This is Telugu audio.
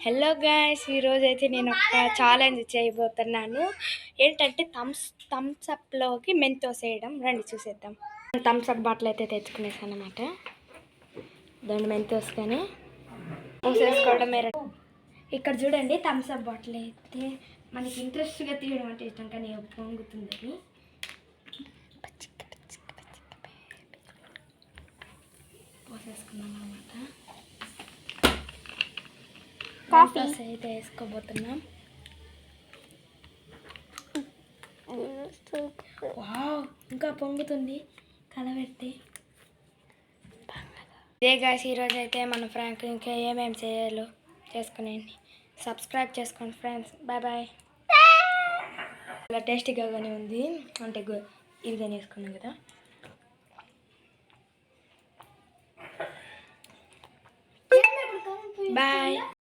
హలో గాయ్స్, ఈరోజు అయితే నేను ఒక ఛాలెంజ్ చేయబోతున్నాను. ఏంటంటే థమ్స్అప్లోకి మెంతోస్ వేయడం. రండి చూసేద్దాం. థమ్స్అప్ బాటిల్ అయితే తెచ్చుకునేసాను అనమాట. దాన్ని మెంతోస్ కానీ పోసేసుకోవడం. ఇక్కడ చూడండి, థమ్స్అప్ బాటిల్ అయితే మనకి ఇంట్రెస్ట్గా తీయడం అంటే ఇష్టం, కానీ పొంగుతుంది. పోసేసుకున్నాం అనమాట. కాఫీ అయితే వేసుకోబోతున్నాం. వావ్, ఇంకా పొంగుతుంది కలబెడితే. ఇదే గాయ్స్, ఈరోజు అయితే మన ఫ్రాంక్ ఇంకా ఏమేమి చేయాలో చేసుకునేయండి. సబ్స్క్రైబ్ చేసుకోండి ఫ్రెండ్స్. Bye bye. చాలా టేస్టీగా కానీ ఉంది, అంటే ఇది కానీ వేసుకున్నాం కదా. బాయ్.